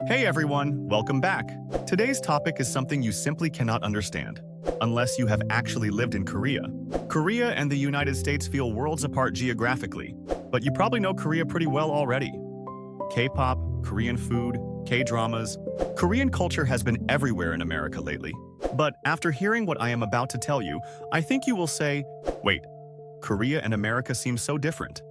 Hey everyone, welcome back. Today's topic is something you simply cannot understand, unless you have actually lived in Korea. Korea and the United States feel worlds apart geographically, but you probably know Korea pretty well already. K-pop, Korean food, K-dramas. Korean culture has been everywhere in America lately. But after hearing what I am about to tell you, I think you will say, wait, Korea and America seem so different.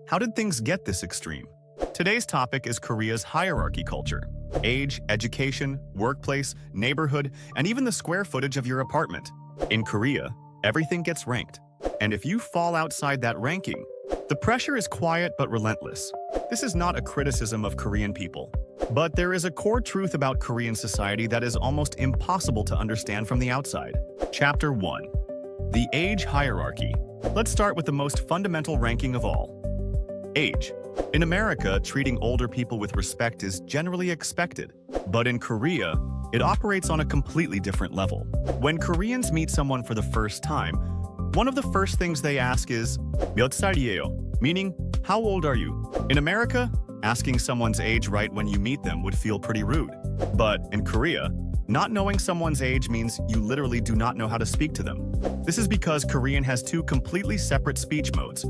How did things get this extreme? Today's topic is Korea's hierarchy culture. Age, education, workplace, neighborhood, and even the square footage of your apartment. In Korea, everything gets ranked. And if you fall outside that ranking, the pressure is quiet but relentless. This is not a criticism of Korean people. But there is a core truth about Korean society that is almost impossible to understand from the outside. Chapter 1. The Age Hierarchy. Let's start with the most fundamental ranking of all. Age. In America, treating older people with respect is generally expected. But in Korea, it operates on a completely different level. When Koreans meet someone for the first time, one of the first things they ask is, 몇 살이에요? Meaning, how old are you? In America, asking someone's age right when you meet them would feel pretty rude. But in Korea, not knowing someone's age means you literally do not know how to speak to them. This is because Korean has two completely separate speech modes: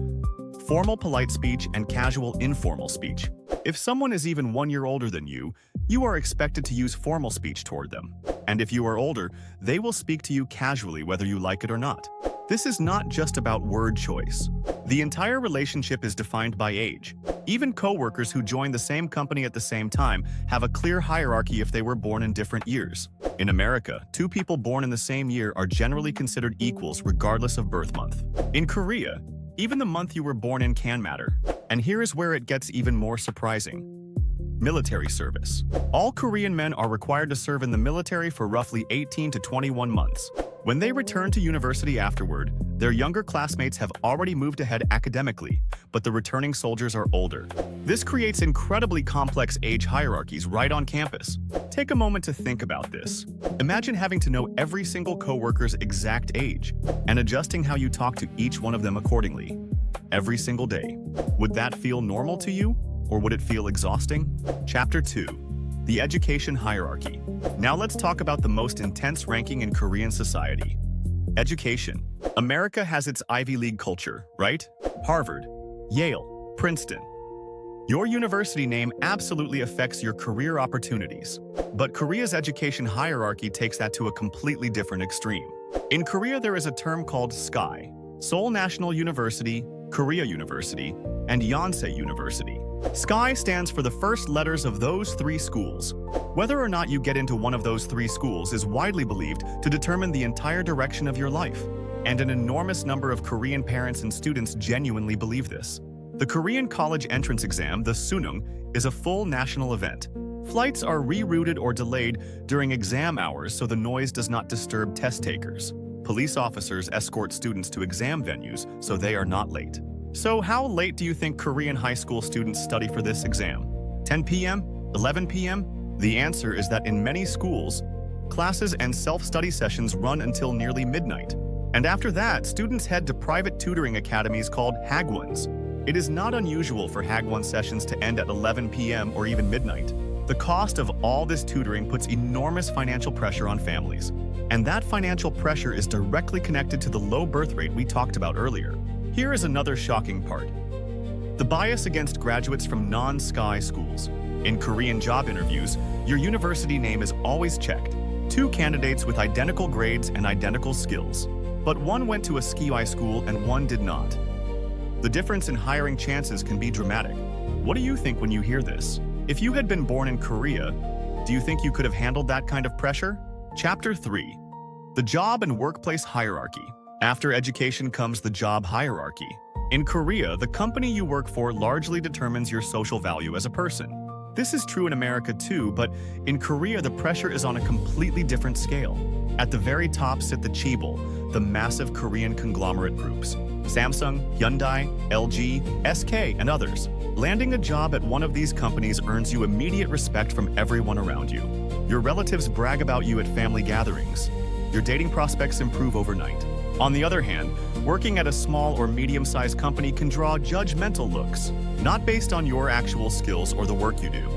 formal polite speech and casual informal speech. If someone is even 1 year older than you, you are expected to use formal speech toward them. And if you are older, they will speak to you casually whether you like it or not. This is not just about word choice. The entire relationship is defined by age. Even co-workers who join the same company at the same time have a clear hierarchy if they were born in different years. In America, two people born in the same year are generally considered equals regardless of birth month. In Korea, even the month you were born in can matter. And here is where it gets even more surprising. Military service. All Korean men are required to serve in the military for roughly 18 to 21 months. When they return to university afterward, their younger classmates have already moved ahead academically, but the returning soldiers are older. This creates incredibly complex age hierarchies right on campus. Take a moment to think about this. Imagine having to know every single coworker's exact age and adjusting how you talk to each one of them accordingly. Every single day. Would that feel normal to you? Or would it feel exhausting? Chapter 2. The Education Hierarchy. Now let's talk about the most intense ranking in Korean society. Education. America has its Ivy League culture, right? Harvard, Yale, Princeton. Your university name absolutely affects your career opportunities. But Korea's education hierarchy takes that to a completely different extreme. In Korea, there is a term called SKY, Seoul National University, Korea University, and Yonsei University. SKY stands for the first letters of those three schools. Whether or not you get into one of those three schools is widely believed to determine the entire direction of your life. And an enormous number of Korean parents and students genuinely believe this. The Korean college entrance exam, the Sunung, is a full national event. Flights are rerouted or delayed during exam hours so the noise does not disturb test takers. Police officers escort students to exam venues so they are not late. So how late do you think Korean high school students study for this exam? 10 p.m.? 11 p.m.? The answer is that in many schools, classes and self-study sessions run until nearly midnight. And after that, students head to private tutoring academies called Hagwons. It is not unusual for Hagwon sessions to end at 11 p.m. or even midnight. The cost of all this tutoring puts enormous financial pressure on families. And that financial pressure is directly connected to the low birth rate we talked about earlier. Here is another shocking part. The bias against graduates from non-SKY schools. In Korean job interviews, your university name is always checked. Two candidates with identical grades and identical skills. But one went to a SKY school and one did not. The difference in hiring chances can be dramatic. What do you think when you hear this? If you had been born in Korea, do you think you could have handled that kind of pressure? Chapter 3. The Job and Workplace Hierarchy. After education comes the job hierarchy. In Korea, the company you work for largely determines your social value as a person. This is true in America too, but in Korea the pressure is on a completely different scale. At the very top sit the chaebol, the massive Korean conglomerate groups. Samsung, Hyundai, LG, SK, and others. Landing a job at one of these companies earns you immediate respect from everyone around you. Your relatives brag about you at family gatherings. Your dating prospects improve overnight. On the other hand, working at a small or medium-sized company can draw judgmental looks, not based on your actual skills or the work you do.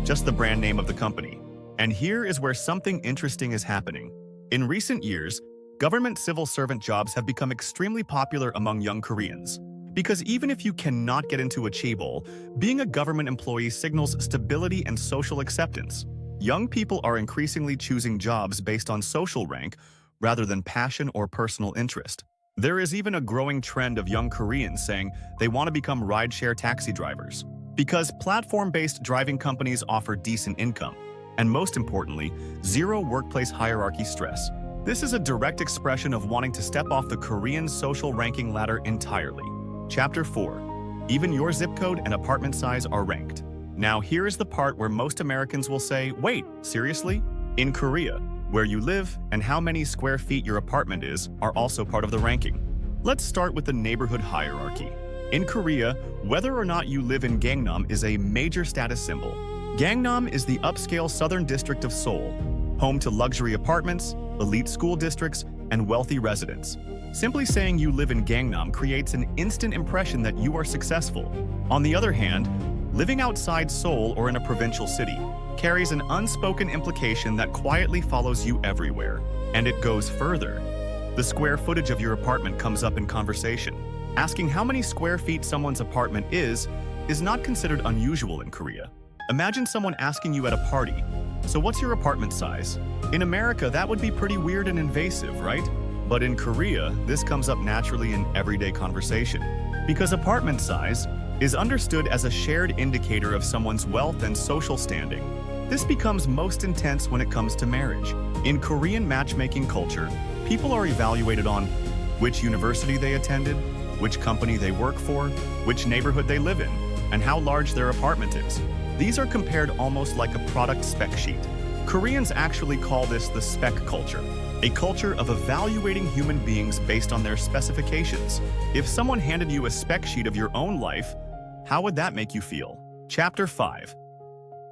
just the brand name of the company. And here is where something interesting is happening. In recent years, government civil servant jobs have become extremely popular among young Koreans. Because even if you cannot get into a chaebol, being a government employee signals stability and social acceptance. Young people are increasingly choosing jobs based on social rank rather than passion or personal interest. There is even a growing trend of young Koreans saying they want to become rideshare taxi drivers. Because platform-based driving companies offer decent income, and most importantly, zero workplace hierarchy stress. This is a direct expression of wanting to step off the Korean social ranking ladder entirely. Chapter 4. Even your zip code and apartment size are ranked. Now here is the part where most Americans will say, wait, seriously? In Korea, where you live and how many square feet your apartment is are also part of the ranking. Let's start with the neighborhood hierarchy. In Korea, whether or not you live in Gangnam is a major status symbol. Gangnam is the upscale southern district of Seoul, home to luxury apartments, elite school districts, and wealthy residents. Simply saying you live in Gangnam creates an instant impression that you are successful. On the other hand, living outside Seoul or in a provincial city carries an unspoken implication that quietly follows you everywhere. And it goes further. The square footage of your apartment comes up in conversation. Asking how many square feet someone's apartment is not considered unusual in Korea. Imagine someone asking you at a party, so what's your apartment size? In America, that would be pretty weird and invasive, right? But in Korea, this comes up naturally in everyday conversation. Because apartment size is understood as a shared indicator of someone's wealth and social standing. This becomes most intense when it comes to marriage. In Korean matchmaking culture, people are evaluated on which university they attended, which company they work for, which neighborhood they live in, and how large their apartment is. These are compared almost like a product spec sheet. Koreans actually call this the spec culture, a culture of evaluating human beings based on their specifications. If someone handed you a spec sheet of your own life, how would that make you feel? Chapter 5.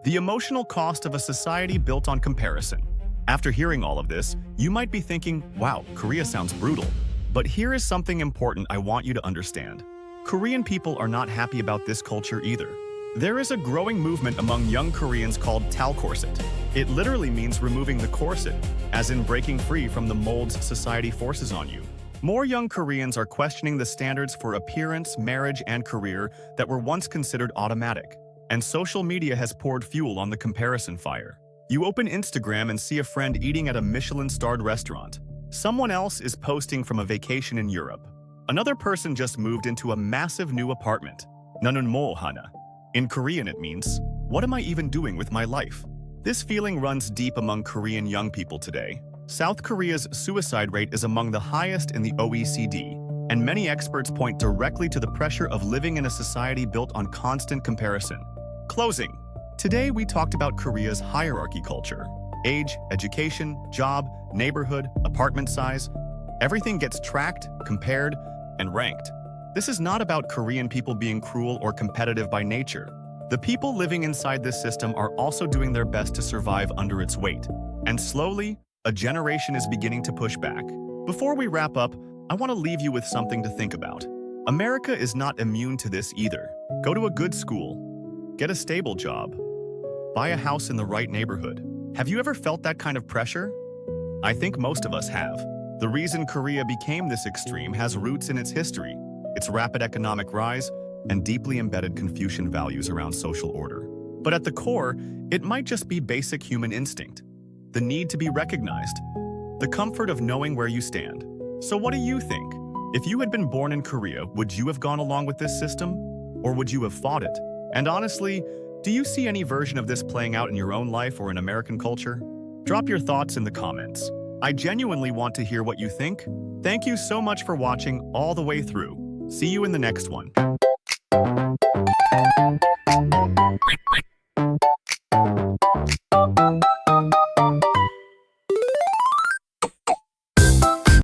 The emotional cost of a society built on comparison. After hearing all of this, you might be thinking, wow, Korea sounds brutal. But here is something important I want you to understand. Korean people are not happy about this culture either. There is a growing movement among young Koreans called talkorset. It literally means removing the corset, as in breaking free from the molds society forces on you. More young Koreans are questioning the standards for appearance, marriage, and career that were once considered automatic. And social media has poured fuel on the comparison fire. You open Instagram and see a friend eating at a Michelin-starred restaurant. Someone else is posting from a vacation in Europe. Another person just moved into a massive new apartment. Nanun mo hana. In Korean it means, what am I even doing with my life? This feeling runs deep among Korean young people today. South Korea's suicide rate is among the highest in the OECD, and many experts point directly to the pressure of living in a society built on constant comparison. Closing. Today we talked about Korea's hierarchy culture. Age, education, job, neighborhood, apartment size. Everything gets tracked, compared, and ranked. This is not about Korean people being cruel or competitive by nature. The people living inside this system are also doing their best to survive under its weight. And slowly, a generation is beginning to push back. Before we wrap up, I want to leave you with something to think about. America is not immune to this either. Go to a good school. Get a stable job. Buy a house in the right neighborhood. Have you ever felt that kind of pressure? I think most of us have. The reason Korea became this extreme has roots in its history, its rapid economic rise, and deeply embedded Confucian values around social order. But at the core, it might just be basic human instinct. The need to be recognized. The comfort of knowing where you stand. So what do you think? If you had been born in Korea, would you have gone along with this system? Or would you have fought it? And honestly, do you see any version of this playing out in your own life or in American culture? Drop your thoughts in the comments. I genuinely want to hear what you think. Thank you so much for watching all the way through. See you in the next one.